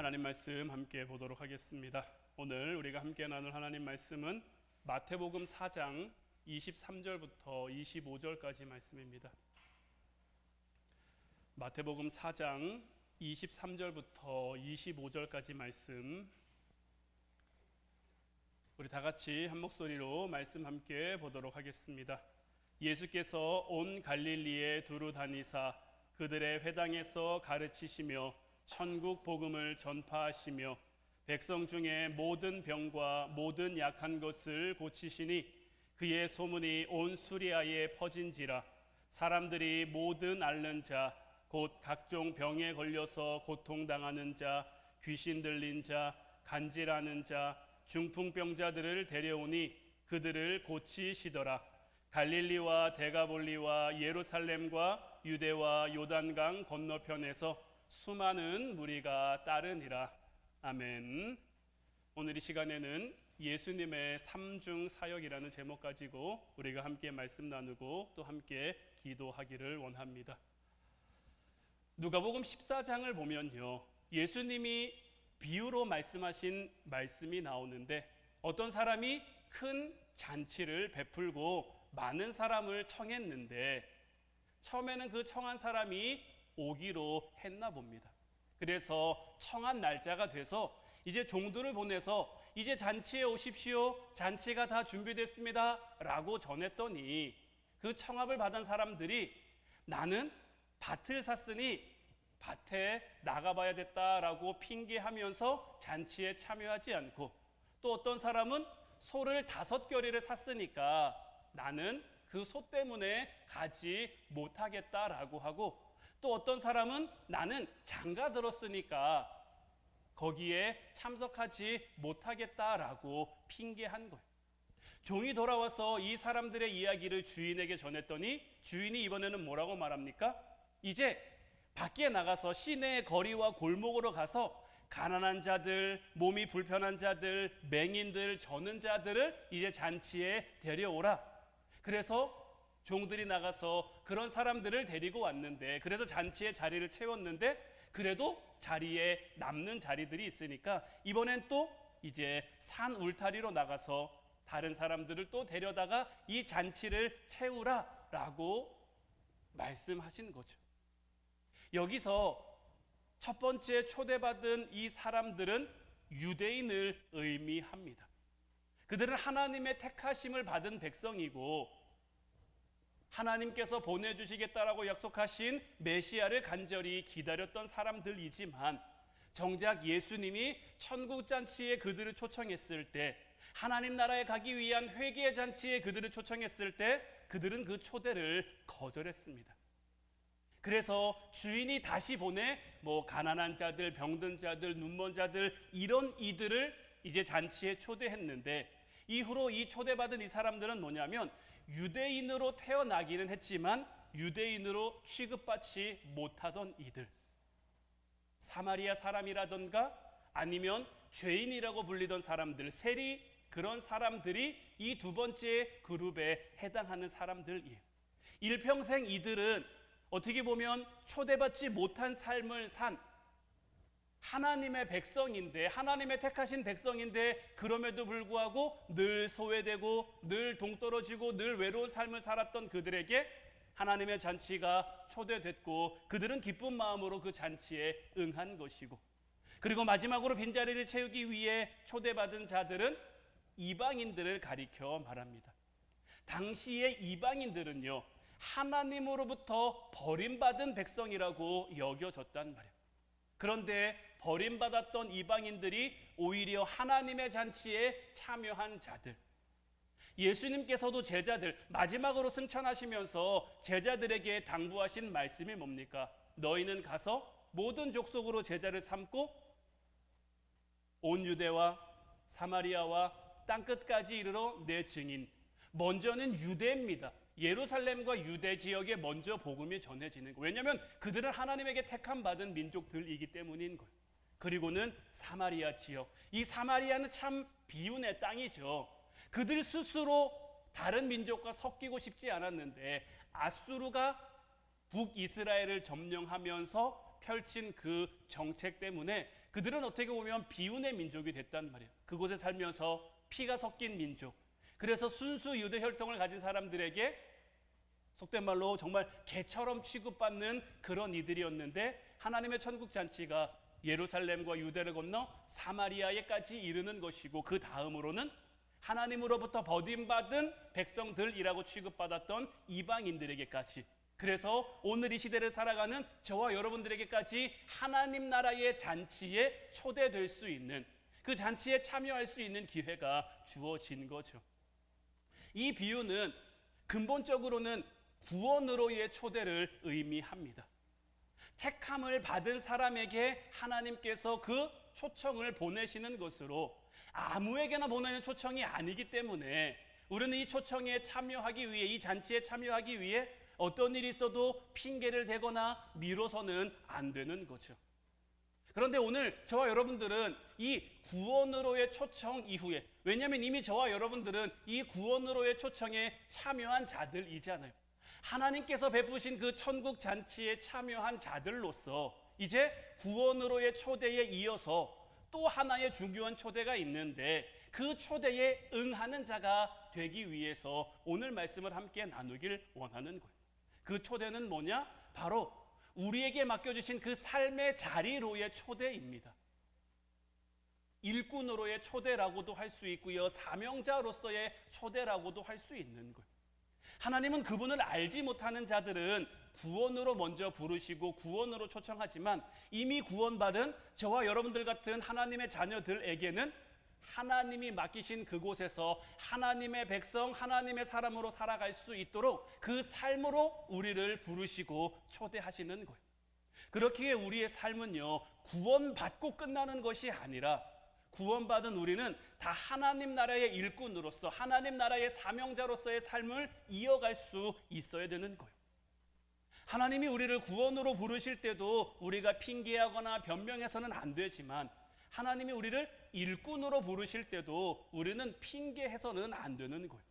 하나님 말씀 함께 보도록 하겠습니다. 오늘 우리가 함께 나눌 하나님 말씀은 마태복음 4장 23절부터 25절까지 말씀입니다. 마태복음 4장 23절부터 25절까지 말씀, 우리 다 같이 한 목소리로 말씀 함께 보도록 하겠습니다. 예수께서 온 갈릴리에 두루 다니사 그들의 회당에서 가르치시며 천국 복음을 전파하시며 백성 중에 모든 병과 모든 약한 것을 고치시니 그의 소문이 온 수리아에 퍼진지라. 사람들이 모든 앓는 자 곧 각종 병에 걸려서 고통당하는 자, 귀신 들린 자, 간질하는 자, 중풍병자들을 데려오니 그들을 고치시더라. 갈릴리와 데가볼리와 예루살렘과 유대와 요단강 건너편에서 수많은 무리가 따르니라. 아멘. 오늘 이 시간에는 예수님의 삼중 사역이라는 제목 가지고 우리가 함께 말씀 나누고 또 함께 기도하기를 원합니다. 누가복음 14장을 보면요, 예수님이 비유로 말씀하신 말씀이 나오는데 어떤 사람이 큰 잔치를 베풀고 많은 사람을 청했는데 처음에는 그 청한 사람이 오기로 했나 봅니다. 그래서 청한 날짜가 돼서 이제 종들을 보내서 이제 잔치에 오십시오, 잔치가 다 준비됐습니다 라고 전했더니 그 청합을 받은 사람들이 나는 밭을 샀으니 밭에 나가봐야 됐다라고 핑계하면서 잔치에 참여하지 않고, 또 어떤 사람은 소를 5겨레를 샀으니까 나는 그 소 때문에 가지 못하겠다라고 하고, 또 어떤 사람은 나는 장가 들었으니까 거기에 참석하지 못하겠다라고 핑계한 거예요. 종이 돌아와서 이 사람들의 이야기를 주인에게 전했더니 주인이 이번에는 뭐라고 말합니까? 이제 밖에 나가서 시내의 거리와 골목으로 가서 가난한 자들, 몸이 불편한 자들, 맹인들, 저는 자들을 이제 잔치에 데려오라. 그래서 종들이 나가서 그런 사람들을 데리고 왔는데, 그래서 잔치에 자리를 채웠는데 그래도 자리에 남는 자리들이 있으니까 이번엔 또 이제 산 울타리로 나가서 다른 사람들을 또 데려다가 이 잔치를 채우라 라고 말씀하신 거죠. 여기서 첫 번째 초대받은 이 사람들은 유대인을 의미합니다. 그들은 하나님의 택하심을 받은 백성이고 하나님께서 보내주시겠다라고 약속하신 메시아를 간절히 기다렸던 사람들이지만, 정작 예수님이 천국잔치에 그들을 초청했을 때, 하나님 나라에 가기 위한 회개의 잔치에 그들을 초청했을 때 그들은 그 초대를 거절했습니다. 그래서 주인이 다시 보내 가난한 자들, 병든 자들, 눈먼 자들, 이런 이들을 이제 잔치에 초대했는데, 이후로 이 초대받은 이 사람들은 뭐냐면 유대인으로 태어나기는 했지만 유대인으로 취급받지 못하던 이들, 사마리아 사람이라던가 아니면 죄인이라고 불리던 사람들, 세리, 그런 사람들이 이 두 번째 그룹에 해당하는 사람들이에요. 일평생 이들은 어떻게 보면 초대받지 못한 삶을 산 하나님의 백성인데, 하나님의 택하신 백성인데, 그럼에도 불구하고 늘 소외되고 늘 동떨어지고 늘 외로운 삶을 살았던 그들에게 하나님의 잔치가 초대됐고 그들은 기쁜 마음으로 그 잔치에 응한 것이고, 그리고 마지막으로 빈자리를 채우기 위해 초대받은 자들은 이방인들을 가리켜 말합니다. 당시의 이방인들은요, 하나님으로부터 버림받은 백성이라고 여겨졌단 말이에요. 그런데 버림받았던 이방인들이 오히려 하나님의 잔치에 참여한 자들, 예수님께서도 제자들 마지막으로 승천하시면서 제자들에게 당부하신 말씀이 뭡니까? 너희는 가서 모든 족속으로 제자를 삼고 온 유대와 사마리아와 땅끝까지 이르러 내 증인. 먼저는 유대입니다. 예루살렘과 유대 지역에 먼저 복음이 전해지는 거예요. 왜냐하면 그들은 하나님에게 택함 받은 민족들이기 때문인 거예요. 그리고는 사마리아 지역, 이 사마리아는 참 비운의 땅이죠. 그들 스스로 다른 민족과 섞이고 싶지 않았는데 아수르가 북이스라엘을 점령하면서 펼친 그 정책 때문에 그들은 어떻게 보면 비운의 민족이 됐단 말이에요. 그곳에 살면서 피가 섞인 민족. 그래서 순수 유대 혈통을 가진 사람들에게 속된 말로 정말 개처럼 취급받는 그런 이들이었는데, 하나님의 천국 잔치가 예루살렘과 유대를 건너 사마리아에까지 이르는 것이고, 그 다음으로는 하나님으로부터 버림받은 백성들이라고 취급받았던 이방인들에게까지, 그래서 오늘 이 시대를 살아가는 저와 여러분들에게까지 하나님 나라의 잔치에 초대될 수 있는, 그 잔치에 참여할 수 있는 기회가 주어진 거죠. 이 비유는 근본적으로는 구원으로의 초대를 의미합니다. 택함을 받은 사람에게 하나님께서 그 초청을 보내시는 것으로, 아무에게나 보내는 초청이 아니기 때문에 우리는 이 초청에 참여하기 위해, 이 잔치에 참여하기 위해 어떤 일이 있어도 핑계를 대거나 미뤄서는 안 되는 거죠. 그런데 오늘 저와 여러분들은 이 구원으로의 초청 이후에, 왜냐하면 이미 저와 여러분들은 이 구원으로의 초청에 참여한 자들이잖아요. 하나님께서 베푸신 그 천국 잔치에 참여한 자들로서 이제 구원으로의 초대에 이어서 또 하나의 중요한 초대가 있는데, 그 초대에 응하는 자가 되기 위해서 오늘 말씀을 함께 나누길 원하는 거예요. 그 초대는 뭐냐? 바로 우리에게 맡겨주신 그 삶의 자리로의 초대입니다. 일꾼으로의 초대라고도 할 수 있고요, 사명자로서의 초대라고도 할 수 있는 거예요. 하나님은 그분을 알지 못하는 자들은 구원으로 먼저 부르시고 구원으로 초청하지만, 이미 구원받은 저와 여러분들 같은 하나님의 자녀들에게는 하나님이 맡기신 그곳에서 하나님의 백성, 하나님의 사람으로 살아갈 수 있도록 그 삶으로 우리를 부르시고 초대하시는 거예요. 그렇기에 우리의 삶은요, 구원받고 끝나는 것이 아니라, 구원받은 우리는 다 하나님 나라의 일꾼으로서, 하나님 나라의 사명자로서의 삶을 이어갈 수 있어야 되는 거예요. 하나님이 우리를 구원으로 부르실 때도 우리가 핑계하거나 변명해서는 안 되지만, 하나님이 우리를 일꾼으로 부르실 때도 우리는 핑계해서는 안 되는 거예요.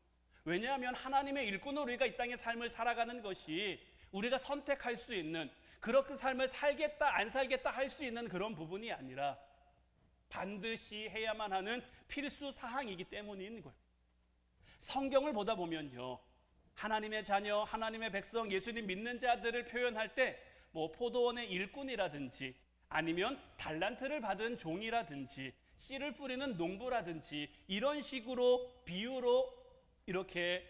왜냐하면 하나님의 일꾼으로 우리가 이 땅의 삶을 살아가는 것이 우리가 선택할 수 있는, 그렇게 삶을 살겠다 안 살겠다 할 수 있는 그런 부분이 아니라 반드시 해야만 하는 필수 사항이기 때문인 거예요. 성경을 보다 보면요, 하나님의 자녀, 하나님의 백성, 예수님 믿는 자들을 표현할 때 포도원의 일꾼이라든지, 아니면 달란트를 받은 종이라든지, 씨를 뿌리는 농부라든지, 이런 식으로 비유로 이렇게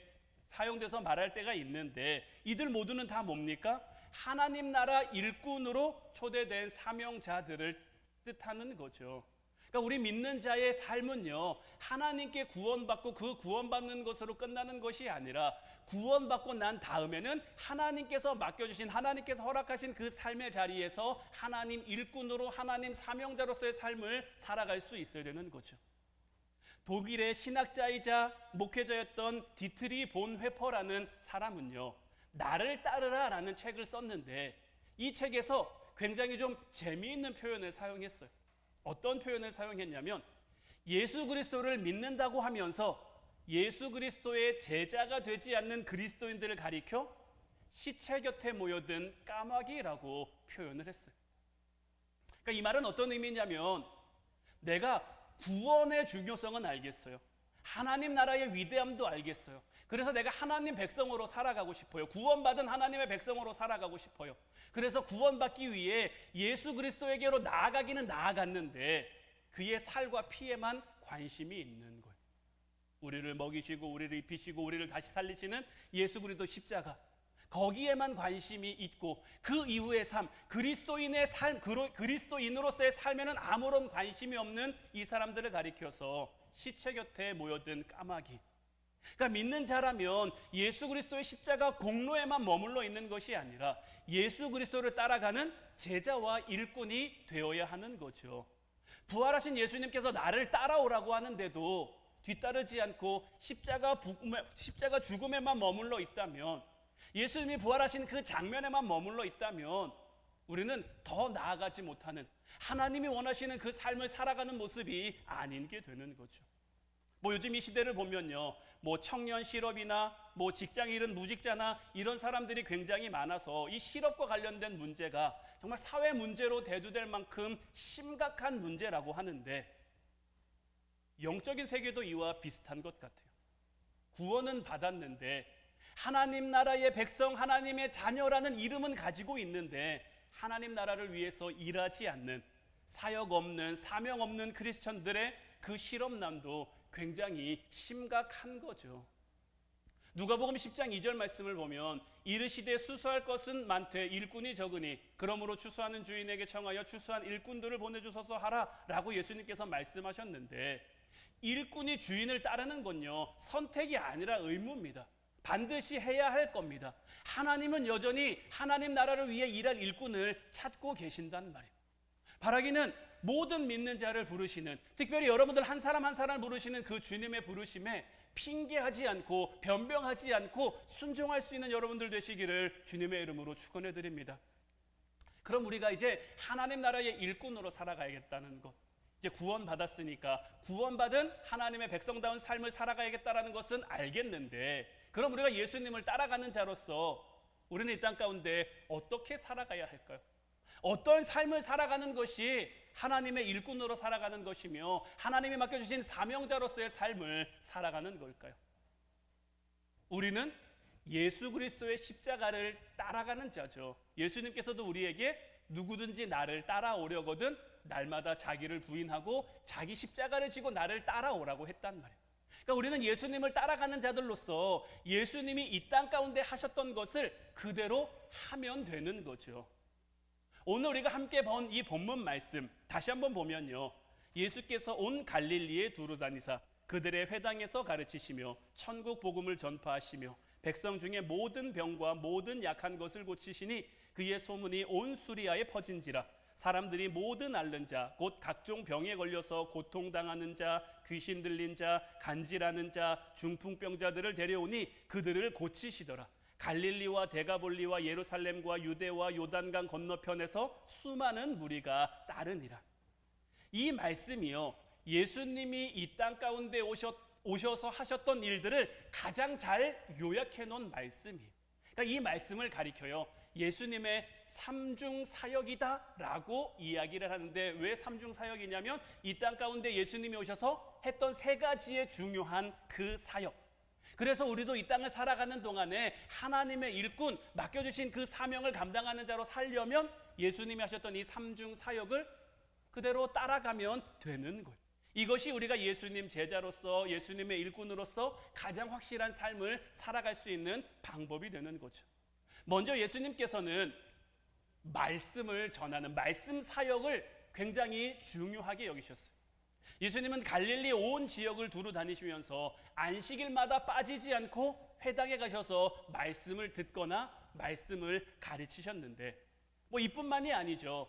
사용돼서 말할 때가 있는데, 이들 모두는 다 뭡니까? 하나님 나라 일꾼으로 초대된 사명자들을 뜻하는 거죠. 그러니까 우리 믿는 자의 삶은요, 하나님께 구원받고 그 구원받는 것으로 끝나는 것이 아니라, 구원받고 난 다음에는 하나님께서 맡겨주신, 하나님께서 허락하신 그 삶의 자리에서 하나님 일꾼으로, 하나님 사명자로서의 삶을 살아갈 수 있어야 되는 거죠. 독일의 신학자이자 목회자였던 디트리 본 회퍼라는 사람은요, 나를 따르라 라는 책을 썼는데, 이 책에서 굉장히 좀 재미있는 표현을 사용했어요. 어떤 표현을 사용했냐면, 예수 그리스도를 믿는다고 하면서 예수 그리스도의 제자가 되지 않는 그리스도인들을 가리켜 시체 곁에 모여든 까마귀라고 표현을 했어요. 그러니까 이 말은 어떤 의미냐면, 내가 구원의 중요성은 알겠어요. 하나님 나라의 위대함도 알겠어요. 그래서 내가 하나님 백성으로 살아가고 싶어요. 구원받은 하나님의 백성으로 살아가고 싶어요. 그래서 구원받기 위해 예수 그리스도에게로 나아가기는 나아갔는데, 그의 살과 피에만 관심이 있는 거예요. 우리를 먹이시고 우리를 입히시고 우리를 다시 살리시는 예수 그리스도 십자가, 거기에만 관심이 있고, 그 이후의 삶, 그리스도인의 삶, 그리스도인으로서의 삶에는 아무런 관심이 없는 이 사람들을 가리켜서 시체 곁에 모여든 까마귀. 그러니까 믿는 자라면 예수 그리스도의 십자가 공로에만 머물러 있는 것이 아니라 예수 그리스도를 따라가는 제자와 일꾼이 되어야 하는 거죠. 부활하신 예수님께서 나를 따라오라고 하는데도 뒤따르지 않고 십자가 죽음에만 머물러 있다면, 예수님이 부활하신 그 장면에만 머물러 있다면 우리는 더 나아가지 못하는, 하나님이 원하시는 그 삶을 살아가는 모습이 아닌 게 되는 거죠. 뭐 요즘 이 시대를 보면요, 뭐 청년 실업이나 뭐 직장 잃은 무직자나 이런 사람들이 굉장히 많아서 이 실업과 관련된 문제가 정말 사회 문제로 대두될 만큼 심각한 문제라고 하는데, 영적인 세계도 이와 비슷한 것 같아요. 구원은 받았는데 하나님 나라의 백성, 하나님의 자녀라는 이름은 가지고 있는데 하나님 나라를 위해서 일하지 않는, 사역 없는, 사명 없는 크리스천들의 그 실업난도 굉장히 심각한 거죠. 누가복음 10장 2절 말씀을 보면 이르시되 수소할 것은 많되 일꾼이 적으니 그러므로 추수하는 주인에게 청하여 추수한 일꾼들을 보내주소서 하라 라고 예수님께서 말씀하셨는데, 일꾼이 주인을 따르는 건요, 선택이 아니라 의무입니다. 반드시 해야 할 겁니다. 하나님은 여전히 하나님 나라를 위해 일할 일꾼을 찾고 계신단 말이에요. 바라기는 모든 믿는 자를 부르시는, 특별히 여러분들 한 사람 한 사람을 부르시는 그 주님의 부르심에 핑계하지 않고 변명하지 않고 순종할 수 있는 여러분들 되시기를 주님의 이름으로 축원해 드립니다. 그럼 우리가 이제 하나님 나라의 일꾼으로 살아가야겠다는 것, 이제 구원받았으니까 구원받은 하나님의 백성다운 삶을 살아가야겠다는 것은 알겠는데, 그럼 우리가 예수님을 따라가는 자로서 우리는 이 땅 가운데 어떻게 살아가야 할까요? 어떤 삶을 살아가는 것이 하나님의 일꾼으로 살아가는 것이며 하나님이 맡겨주신 사명자로서의 삶을 살아가는 걸까요? 우리는 예수 그리스도의 십자가를 따라가는 자죠. 예수님께서도 우리에게 누구든지 나를 따라오려거든 날마다 자기를 부인하고 자기 십자가를 지고 나를 따라오라고 했단 말이에요. 그러니까 우리는 예수님을 따라가는 자들로서 예수님이 이 땅 가운데 하셨던 것을 그대로 하면 되는 거죠. 오늘 우리가 함께 본 이 본문 말씀 다시 한번 보면요, 예수께서 온 갈릴리에 두루 다니사 그들의 회당에서 가르치시며 천국 복음을 전파하시며 백성 중에 모든 병과 모든 약한 것을 고치시니 그의 소문이 온 수리아에 퍼진지라. 사람들이 모든 앓는 자, 곧 각종 병에 걸려서 고통당하는 자, 귀신 들린 자, 간질하는 자, 중풍병자들을 데려오니 그들을 고치시더라. 갈릴리와 데가볼리와 예루살렘과 유대와 요단강 건너편에서 수많은 무리가 따르니라. 이 말씀이요, 예수님이 이 땅 가운데 오셔서 하셨던 일들을 가장 잘 요약해 놓은 말씀이에요. 그러니까 이 말씀을 가리켜요, 예수님의 삼중 사역이다 라고 이야기를 하는데, 왜 삼중 사역이냐면 이 땅 가운데 예수님이 오셔서 했던 세 가지의 중요한 그 사역, 그래서 우리도 이 땅을 살아가는 동안에 하나님의 일꾼, 맡겨주신 그 사명을 감당하는 자로 살려면 예수님이 하셨던 이 삼중 사역을 그대로 따라가면 되는 거예요. 이것이 우리가 예수님 제자로서, 예수님의 일꾼으로서 가장 확실한 삶을 살아갈 수 있는 방법이 되는 거죠. 먼저 예수님께서는 말씀을 전하는 말씀 사역을 굉장히 중요하게 여기셨어요. 예수님은 갈릴리 온 지역을 두루 다니시면서 안식일마다 빠지지 않고 회당에 가셔서 말씀을 듣거나 말씀을 가르치셨는데, 뭐 이뿐만이 아니죠.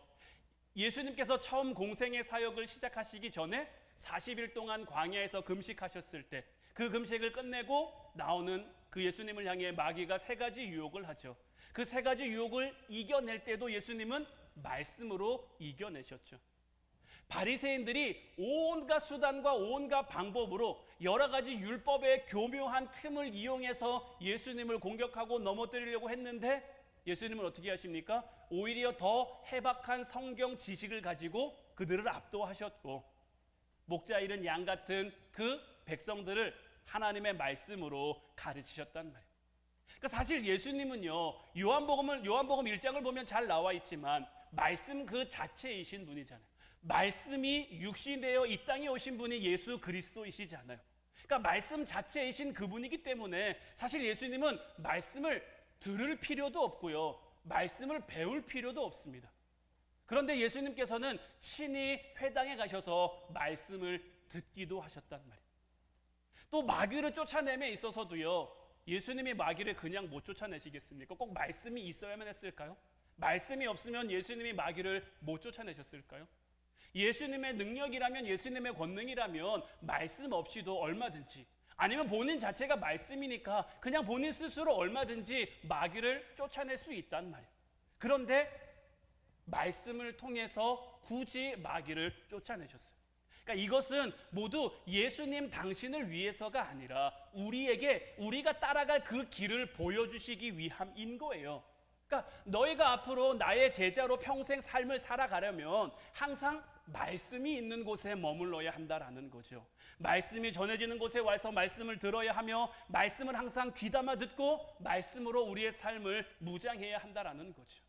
예수님께서 처음 공생의 사역을 시작하시기 전에 40일 동안 광야에서 금식하셨을 때 그 금식을 끝내고 나오는 그 예수님을 향해 마귀가 세 가지 유혹을 하죠. 그 세 가지 유혹을 이겨낼 때도 예수님은 말씀으로 이겨내셨죠. 바리새인들이 온갖 수단과 온갖 방법으로 여러 가지 율법의 교묘한 틈을 이용해서 예수님을 공격하고 넘어뜨리려고 했는데, 예수님은 어떻게 하십니까? 오히려 더 해박한 성경 지식을 가지고 그들을 압도하셨고, 목자 잃은 양 같은 그 백성들을 하나님의 말씀으로 가르치셨단 말이에요. 그러니까 사실 예수님은요, 요한복음 1장을 보면 잘 나와 있지만 말씀 그 자체이신 분이잖아요. 말씀이 육신되어 이 땅에 오신 분이 예수 그리스도이시잖아요. 그러니까 말씀 자체이신 그분이기 때문에 사실 예수님은 말씀을 들을 필요도 없고요, 말씀을 배울 필요도 없습니다. 그런데 예수님께서는 친히 회당에 가셔서 말씀을 듣기도 하셨단 말이에요. 또 마귀를 쫓아냄에 있어서도요, 예수님이 마귀를 그냥 못 쫓아내시겠습니까? 꼭 말씀이 있어야만 했을까요? 말씀이 없으면 예수님이 마귀를 못 쫓아내셨을까요? 예수님의 능력이라면, 예수님의 권능이라면 말씀 없이도 얼마든지, 아니면 본인 자체가 말씀이니까 그냥 본인 스스로 얼마든지 마귀를 쫓아낼 수 있단 말이에요. 그런데 말씀을 통해서 굳이 마귀를 쫓아내셨어요. 그러니까 이것은 모두 예수님 당신을 위해서가 아니라 우리에게 우리가 따라갈 그 길을 보여주시기 위함인 거예요. 그러니까 너희가 앞으로 나의 제자로 평생 삶을 살아가려면 항상 말씀이 있는 곳에 머물러야 한다라는 거죠. 말씀이 전해지는 곳에 와서 말씀을 들어야 하며 말씀을 항상 귀담아 듣고 말씀으로 우리의 삶을 무장해야 한다라는 거죠.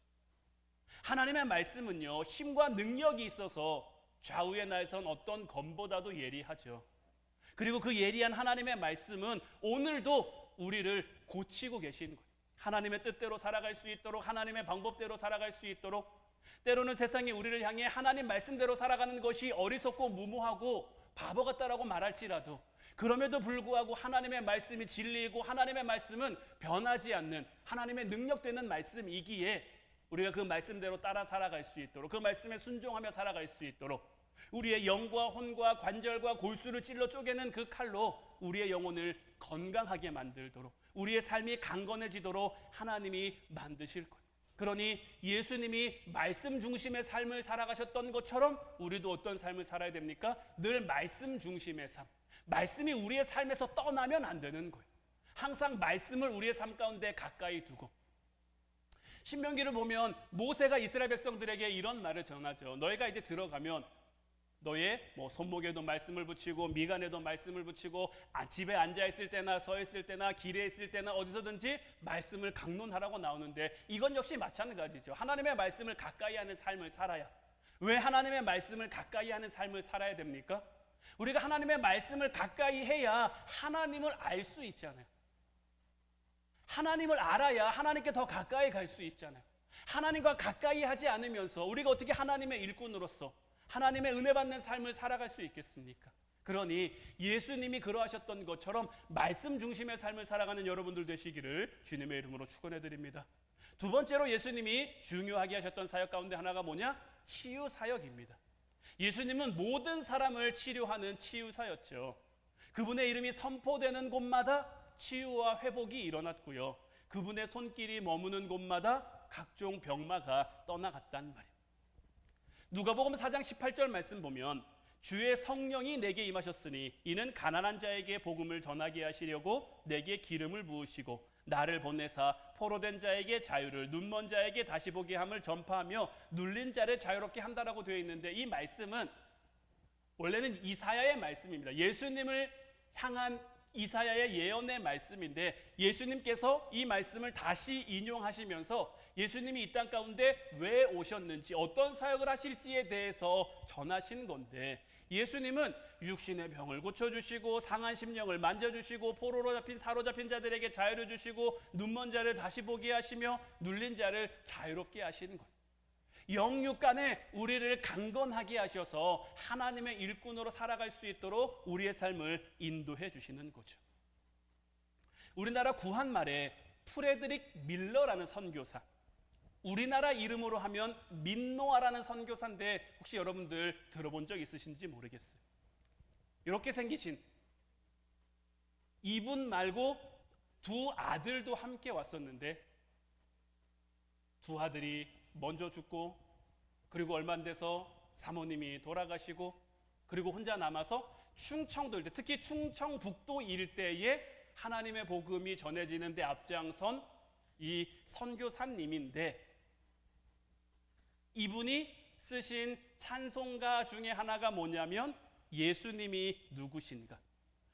하나님의 말씀은요, 힘과 능력이 있어서 좌우의 날선 어떤 검보다도 예리하죠. 그리고 그 예리한 하나님의 말씀은 오늘도 우리를 고치고 계신 거예요. 하나님의 뜻대로 살아갈 수 있도록, 하나님의 방법대로 살아갈 수 있도록, 때로는 세상이 우리를 향해 하나님 말씀대로 살아가는 것이 어리석고 무모하고 바보 같다라고 말할지라도 그럼에도 불구하고 하나님의 말씀이 진리이고 하나님의 말씀은 변하지 않는 하나님의 능력되는 말씀이기에 우리가 그 말씀대로 따라 살아갈 수 있도록, 그 말씀에 순종하며 살아갈 수 있도록 우리의 영과 혼과 관절과 골수를 찔러 쪼개는 그 칼로 우리의 영혼을 건강하게 만들도록, 우리의 삶이 강건해지도록 하나님이 만드실 거예요. 그러니 예수님이 말씀 중심의 삶을 살아가셨던 것처럼 우리도 어떤 삶을 살아야 됩니까? 늘 말씀 중심의 삶. 말씀이 우리의 삶에서 떠나면 안 되는 거예요. 항상 말씀을 우리의 삶 가운데 가까이 두고, 신명기를 보면 모세가 이스라엘 백성들에게 이런 말을 전하죠. 너희가 이제 들어가면 너의 손목에도 말씀을 붙이고 미간에도 말씀을 붙이고 집에 앉아 있을 때나 서 있을 때나 길에 있을 때나 어디서든지 말씀을 강론하라고 나오는데, 이건 역시 마찬가지죠. 하나님의 말씀을 가까이 하는 삶을 살아야. 왜 하나님의 말씀을 가까이 하는 삶을 살아야 됩니까? 우리가 하나님의 말씀을 가까이 해야 하나님을 알 수 있잖아요. 하나님을 알아야 하나님께 더 가까이 갈 수 있잖아요. 하나님과 가까이 하지 않으면서 우리가 어떻게 하나님의 일꾼으로서 하나님의 은혜 받는 삶을 살아갈 수 있겠습니까? 그러니 예수님이 그러하셨던 것처럼 말씀 중심의 삶을 살아가는 여러분들 되시기를 주님의 이름으로 축원해 드립니다. 두 번째로 예수님이 중요하게 하셨던 사역 가운데 하나가 뭐냐? 치유 사역입니다. 예수님은 모든 사람을 치료하는 치유사였죠. 그분의 이름이 선포되는 곳마다 치유와 회복이 일어났고요, 그분의 손길이 머무는 곳마다 각종 병마가 떠나갔단 말이에요. 누가복음 4장 18절 말씀 보면 주의 성령이 내게 임하셨으니 이는 가난한 자에게 복음을 전하게 하시려고 내게 기름을 부으시고 나를 보내사 포로된 자에게 자유를, 눈먼 자에게 다시 보게 함을 전파하며 눌린 자를 자유롭게 한다라고 되어 있는데, 이 말씀은 원래는 이사야의 말씀입니다. 예수님을 향한 이사야의 예언의 말씀인데, 예수님께서 이 말씀을 다시 인용하시면서 예수님이 이 땅 가운데 왜 오셨는지, 어떤 사역을 하실지에 대해서 전하신 건데, 예수님은 육신의 병을 고쳐주시고 상한 심령을 만져주시고 포로로 잡힌 사로잡힌 자들에게 자유를 주시고 눈먼 자를 다시 보게 하시며 눌린 자를 자유롭게 하시는 거예요. 영육간에 우리를 강건하게 하셔서 하나님의 일꾼으로 살아갈 수 있도록 우리의 삶을 인도해 주시는 거죠. 우리나라 구한말에 프레드릭 밀러라는 선교사, 우리나라 이름으로 하면 민노아라는 선교사인데 혹시 여러분들 들어본 적 있으신지 모르겠어요. 이렇게 생기신 이분 말고 두 아들도 함께 왔었는데, 두 아들이 먼저 죽고 그리고 얼마 안 돼서 사모님이 돌아가시고 그리고 혼자 남아서 충청도 일대, 특히 충청북도 일대에 하나님의 복음이 전해지는 데 앞장선 이 선교사님인데, 이분이 쓰신 찬송가 중에 하나가 뭐냐면 예수님이 누구신가.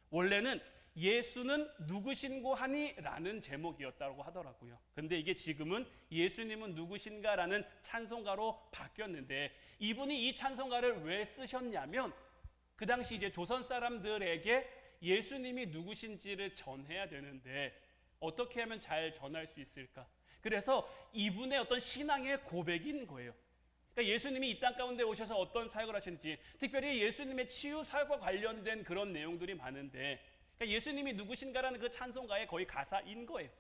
원래는 예수는 누구신고 하니? 라는 제목이었다고 하더라고요. 근데 이게 지금은 예수님은 누구신가? 라는 찬송가로 바뀌었는데, 이분이 이 찬송가를 왜 쓰셨냐면 그 당시 이제 조선 사람들에게 예수님이 누구신지를 전해야 되는데 어떻게 하면 잘 전할 수 있을까? 그래서 이분의 어떤 신앙의 고백인 거예요. 그러니까 예수님이 이 땅 가운데 오셔서 어떤 사역을 하시는지, 특별히 예수님의 치유 사역과 관련된 그런 내용들이 많은데, 그러니까 예수님이 누구신가라는 그 찬송가의 거의 가사인 거예요.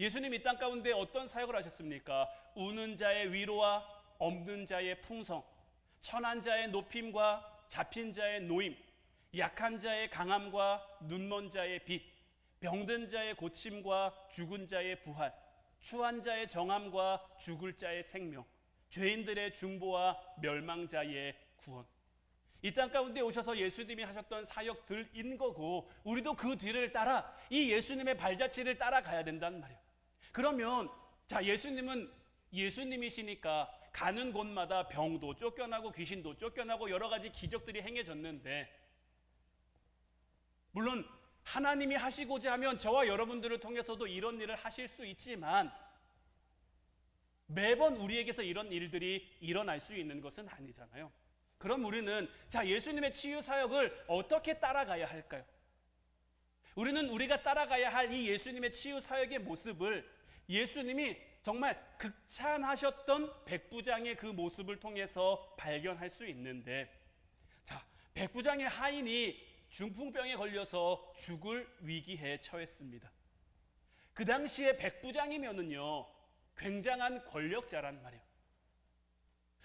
예수님이 이 땅 가운데 어떤 사역을 하셨습니까? 우는 자의 위로와 없는 자의 풍성, 천한 자의 높임과 잡힌 자의 노임, 약한 자의 강함과 눈먼 자의 빛, 병든 자의 고침과 죽은 자의 부활, 추한 자의 정함과 죽을 자의 생명, 죄인들의 중보와 멸망자의 구원. 이 땅 가운데 오셔서 예수님이 하셨던 사역들인 거고, 우리도 그 뒤를 따라 이 예수님의 발자취를 따라가야 된단 말이에요. 그러면 자, 예수님은 예수님이시니까 가는 곳마다 병도 쫓겨나고 귀신도 쫓겨나고 여러 가지 기적들이 행해졌는데, 물론 하나님이 하시고자 하면 저와 여러분들을 통해서도 이런 일을 하실 수 있지만, 매번 우리에게서 이런 일들이 일어날 수 있는 것은 아니잖아요. 그럼 우리는 자, 예수님의 치유 사역을 어떻게 따라가야 할까요? 우리는 우리가 따라가야 할 이 예수님의 치유 사역의 모습을 예수님이 정말 극찬하셨던 백부장의 그 모습을 통해서 발견할 수 있는데, 자, 백부장의 하인이 중풍병에 걸려서 죽을 위기에 처했습니다. 그 당시에 백부장이면은요, 굉장한 권력자란 말이에요.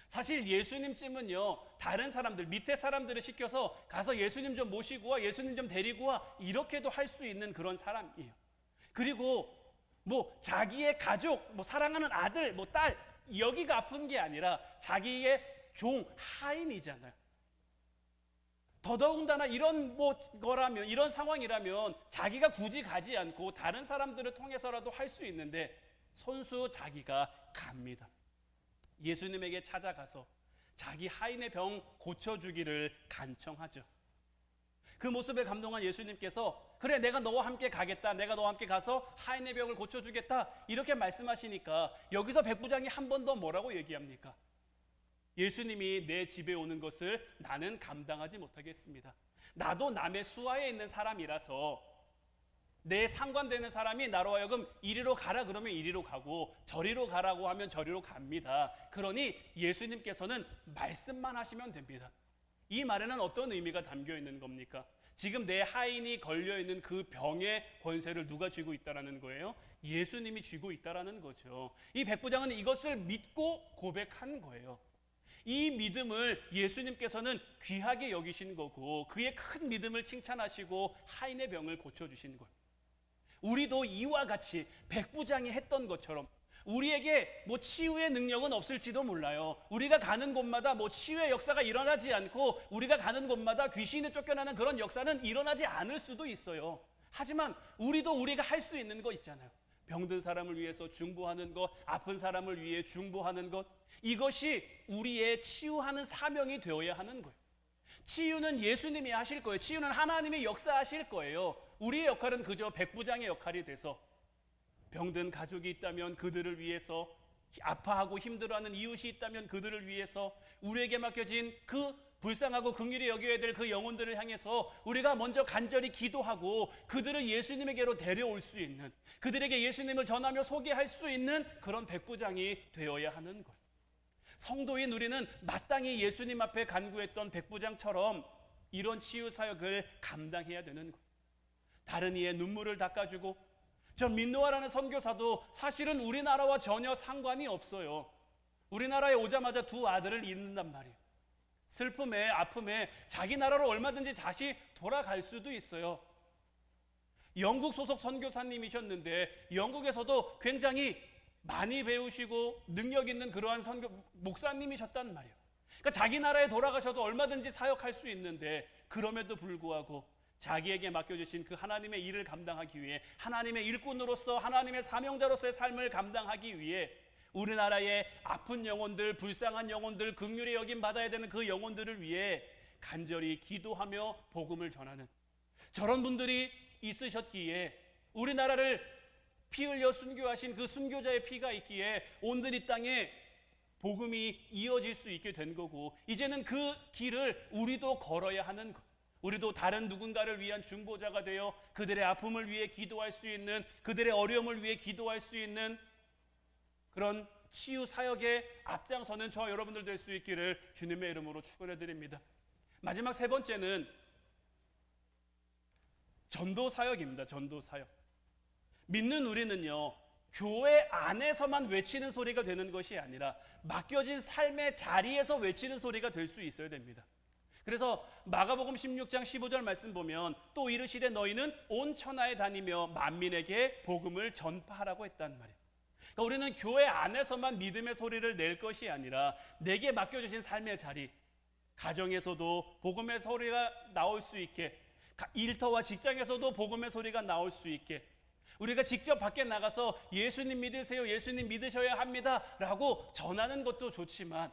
사실 예수님쯤은요, 다른 사람들, 밑에 사람들을 시켜서 가서 예수님 좀 모시고 와, 예수님 좀 데리고 와, 이렇게도 할 수 있는 그런 사람이에요. 그리고 뭐 자기의 가족, 뭐 사랑하는 아들, 뭐 딸, 여기가 아픈 게 아니라 자기의 종, 하인이잖아요. 더더군다나 이런 거라면, 이런 상황이라면 자기가 굳이 가지 않고 다른 사람들을 통해서라도 할 수 있는데, 손수 자기가 갑니다. 예수님에게 찾아가서 자기 하인의 병 고쳐주기를 간청하죠. 그 모습에 감동한 예수님께서 그래, 내가 너와 함께 가겠다, 내가 너와 함께 가서 하인의 병을 고쳐주겠다, 이렇게 말씀하시니까 여기서 백부장이 한 번 더 뭐라고 얘기합니까? 예수님이 내 집에 오는 것을 나는 감당하지 못하겠습니다. 나도 남의 수하에 있는 사람이라서 내 상관되는 사람이 나로 하여금 이리로 가라 그러면 이리로 가고 저리로 가라고 하면 저리로 갑니다. 그러니 예수님께서는 말씀만 하시면 됩니다. 이 말에는 어떤 의미가 담겨 있는 겁니까? 지금 내 하인이 걸려있는 그 병의 권세를 누가 쥐고 있다라는 거예요? 예수님이 쥐고 있다라는 거죠. 이 백부장은 이것을 믿고 고백한 거예요. 이 믿음을 예수님께서는 귀하게 여기신 거고, 그의 큰 믿음을 칭찬하시고 하인의 병을 고쳐주신 거예요. 우리도 이와 같이 백부장이 했던 것처럼 우리에게 뭐 치유의 능력은 없을지도 몰라요. 우리가 가는 곳마다 뭐 치유의 역사가 일어나지 않고, 우리가 가는 곳마다 귀신이 쫓겨나는 그런 역사는 일어나지 않을 수도 있어요. 하지만 우리도 우리가 할 수 있는 거 있잖아요. 병든 사람을 위해서 중보하는 것, 아픈 사람을 위해 중보하는 것, 이것이 우리의 치유하는 사명이 되어야 하는 거예요. 치유는 예수님이 하실 거예요. 치유는 하나님이 역사하실 거예요. 우리의 역할은 그저 백부장의 역할이 돼서 병든 가족이 있다면 그들을 위해서, 아파하고 힘들어하는 이웃이 있다면 그들을 위해서, 우리에게 맡겨진 그 불쌍하고 긍휼히 여겨야 될 그 영혼들을 향해서 우리가 먼저 간절히 기도하고 그들을 예수님에게로 데려올 수 있는, 그들에게 예수님을 전하며 소개할 수 있는 그런 백부장이 되어야 하는 것. 성도인 우리는 마땅히 예수님 앞에 간구했던 백부장처럼 이런 치유 사역을 감당해야 되는 것. 다른 이의 눈물을 닦아주고, 저 민노아라는 선교사도 사실은 우리나라와 전혀 상관이 없어요. 우리나라에 오자마자 두 아들을 잃는단 말이에요. 슬픔에 아픔에 자기 나라로 얼마든지 다시 돌아갈 수도 있어요. 영국 소속 선교사님이셨는데 영국에서도 굉장히 많이 배우시고 능력 있는 그러한 목사님이셨단 말이에요. 그러니까 자기 나라에 돌아가셔도 얼마든지 사역할 수 있는데, 그럼에도 불구하고 자기에게 맡겨주신 그 하나님의 일을 감당하기 위해, 하나님의 일꾼으로서 하나님의 사명자로서의 삶을 감당하기 위해 우리나라의 아픈 영혼들, 불쌍한 영혼들, 긍휼히 여김 받아야 되는 그 영혼들을 위해 간절히 기도하며 복음을 전하는 저런 분들이 있으셨기에, 우리나라를 피 흘려 순교하신 그 순교자의 피가 있기에 온들 이 땅에 복음이 이어질 수 있게 된 거고, 이제는 그 길을 우리도 걸어야 하는 것. 우리도 다른 누군가를 위한 중보자가 되어 그들의 아픔을 위해 기도할 수 있는, 그들의 어려움을 위해 기도할 수 있는 그런 치유 사역에 앞장서는 저 여러분들 될 수 있기를 주님의 이름으로 축원해 드립니다. 마지막 세 번째는 전도 사역입니다. 전도 사역. 믿는 우리는요, 교회 안에서만 외치는 소리가 되는 것이 아니라 맡겨진 삶의 자리에서 외치는 소리가 될 수 있어야 됩니다. 그래서 마가복음 16장 15절 말씀 보면, 또 이르시되 너희는 온 천하에 다니며 만민에게 복음을 전파하라고 했단 말이에요. 그러니까 우리는 교회 안에서만 믿음의 소리를 낼 것이 아니라 내게 맡겨주신 삶의 자리, 가정에서도 복음의 소리가 나올 수 있게, 일터와 직장에서도 복음의 소리가 나올 수 있게, 우리가 직접 밖에 나가서 예수님 믿으세요, 예수님 믿으셔야 합니다 라고 전하는 것도 좋지만,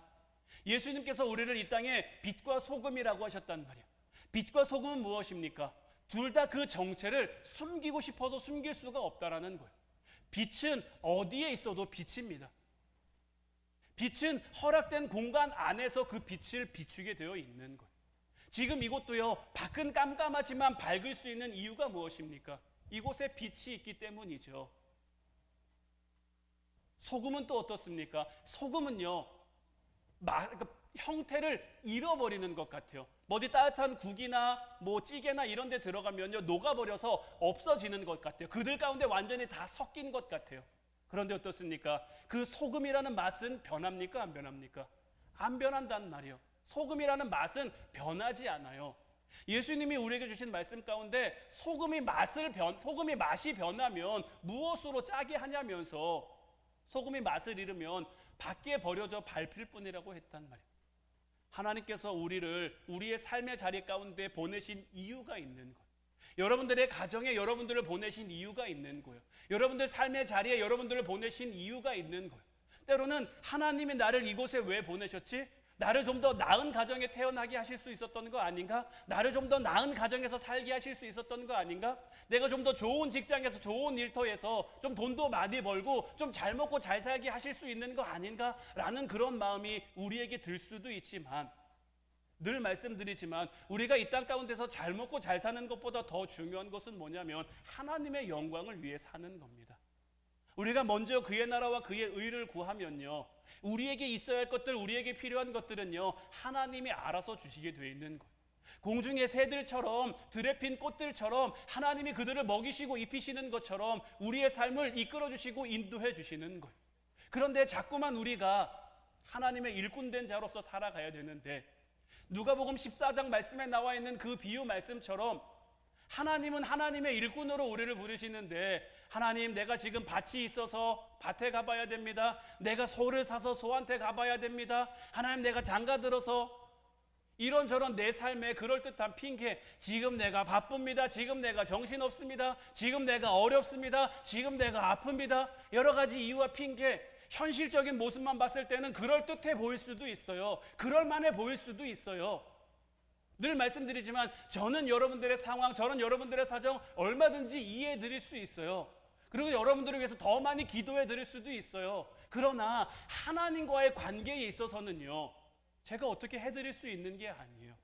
예수님께서 우리를 이 땅에 빛과 소금이라고 하셨단 말이에요. 빛과 소금은 무엇입니까? 둘 다 그 정체를 숨기고 싶어도 숨길 수가 없다라는 거예요. 빛은 어디에 있어도 빛입니다. 빛은 허락된 공간 안에서 그 빛을 비추게 되어 있는 거예요. 지금 이곳도요, 밖은 깜깜하지만 밝을 수 있는 이유가 무엇입니까? 이곳에 빛이 있기 때문이죠. 소금은 또 어떻습니까? 소금은요, 형태를 잃어버리는 것 같아요. 어디 따뜻한 국이나 찌개나 이런 데 들어가면요, 녹아버려서 없어지는 것 같아요. 그들 가운데 완전히 다 섞인 것 같아요. 그런데 어떻습니까? 그 소금이라는 맛은 변합니까? 안 변합니까? 안 변한단 말이에요. 소금이라는 맛은 변하지 않아요. 예수님이 우리에게 주신 말씀 가운데 소금이 맛이 변하면 무엇으로 짜게 하냐면서, 소금이 맛을 잃으면 밖에 버려져 밟힐 뿐이라고 했단 말이에요. 하나님께서 우리의 삶의 자리 가운데 보내신 이유가 있는 거예요. 여러분들의 가정에 여러분들을 보내신 이유가 있는 거예요. 여러분들 삶의 자리에 여러분들을 보내신 이유가 있는 거예요. 때로는 하나님이 나를 이곳에 왜 보내셨지? 나를 좀 더 나은 가정에 태어나게 하실 수 있었던 거 아닌가? 나를 좀 더 나은 가정에서 살게 하실 수 있었던 거 아닌가? 내가 좀 더 좋은 직장에서, 좋은 일터에서 좀 돈도 많이 벌고 좀 잘 먹고 잘 살게 하실 수 있는 거 아닌가? 라는 그런 마음이 우리에게 들 수도 있지만, 늘 말씀드리지만 우리가 이 땅 가운데서 잘 먹고 잘 사는 것보다 더 중요한 것은 뭐냐면 하나님의 영광을 위해 사는 겁니다. 우리가 먼저 그의 나라와 그의 의를 구하면요, 우리에게 있어야 할 것들, 우리에게 필요한 것들은요, 하나님이 알아서 주시게 되어 있는 거예요. 공중의 새들처럼, 들에 핀 꽃들처럼 하나님이 그들을 먹이시고 입히시는 것처럼 우리의 삶을 이끌어 주시고 인도해 주시는 거예요. 그런데 자꾸만 우리가 하나님의 일꾼된 자로서 살아가야 되는데, 누가복음 14장 말씀에 나와 있는 그 비유 말씀처럼 하나님은 하나님의 일꾼으로 우리를 부르시는데, 하나님, 내가 지금 밭이 있어서 밭에 가봐야 됩니다. 내가 소를 사서 소한테 가봐야 됩니다. 하나님, 내가 장가 들어서 이런저런 내 삶에 그럴듯한 핑계, 지금 내가 바쁩니다. 지금 내가 정신없습니다. 지금 내가 어렵습니다. 지금 내가 아픕니다. 여러 가지 이유와 핑계, 현실적인 모습만 봤을 때는 그럴듯해 보일 수도 있어요. 그럴만해 보일 수도 있어요. 늘 말씀드리지만 저는 여러분들의 상황, 저는 여러분들의 사정 얼마든지 이해해 드릴 수 있어요. 그리고 여러분들을 위해서 더 많이 기도해 드릴 수도 있어요. 그러나 하나님과의 관계에 있어서는요, 제가 어떻게 해드릴 수 있는 게 아니에요.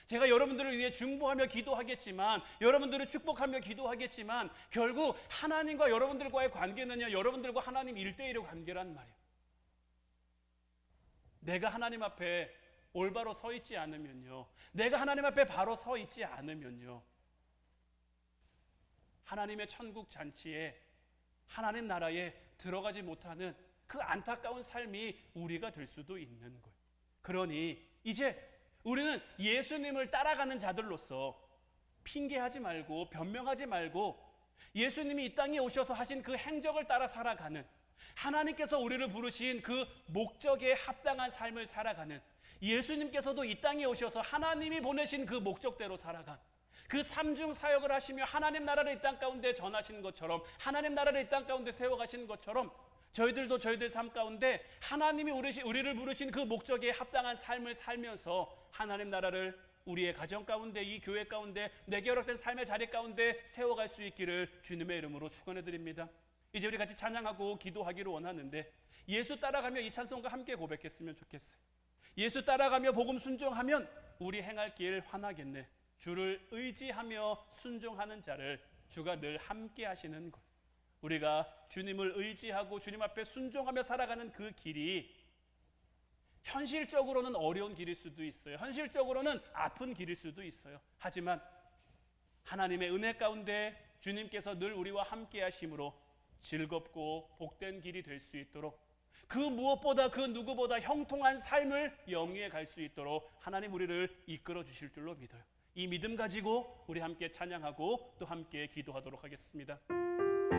제가 여러분들을 위해 중보하며 기도하겠지만, 여러분들을 축복하며 기도하겠지만, 결국 하나님과 여러분들과의 관계는요, 여러분들과 하나님 1대1의 관계란 말이에요. 내가 하나님 앞에 올바로 서 있지 않으면요, 내가 하나님 앞에 바로 서 있지 않으면요, 하나님의 천국 잔치에, 하나님 나라에 들어가지 못하는 그 안타까운 삶이 우리가 될 수도 있는 거예요. 그러니 이제 우리는 예수님을 따라가는 자들로서 핑계하지 말고 변명하지 말고, 예수님이 이 땅에 오셔서 하신 그 행적을 따라 살아가는, 하나님께서 우리를 부르신 그 목적에 합당한 삶을 살아가는, 예수님께서도 이 땅에 오셔서 하나님이 보내신 그 목적대로 살아간 그 삼중 사역을 하시며 하나님 나라를 이 땅 가운데 전하시는 것처럼, 하나님 나라를 이 땅 가운데 세워가시는 것처럼, 저희들도 저희들 삶 가운데 하나님이 우리를 부르신 그 목적에 합당한 삶을 살면서 하나님 나라를 우리의 가정 가운데, 이 교회 가운데, 내게 허락된 삶의 자리 가운데 세워갈 수 있기를 주님의 이름으로 축원해 드립니다. 이제 우리 같이 찬양하고 기도하기를 원하는데, 예수 따라가며 이 찬송과 함께 고백했으면 좋겠어요. 예수 따라가며 복음 순종하면 우리 행할 길 환하겠네. 주를 의지하며 순종하는 자를 주가 늘 함께 하시는 것. 우리가 주님을 의지하고 주님 앞에 순종하며 살아가는 그 길이 현실적으로는 어려운 길일 수도 있어요. 현실적으로는 아픈 길일 수도 있어요. 하지만 하나님의 은혜 가운데 주님께서 늘 우리와 함께 하심으로 즐겁고 복된 길이 될 수 있도록, 그 무엇보다 그 누구보다 형통한 삶을 영위해 갈 수 있도록 하나님 우리를 이끌어 주실 줄로 믿어요. 이 믿음 가지고 우리 함께 찬양하고 또 함께 기도하도록 하겠습니다.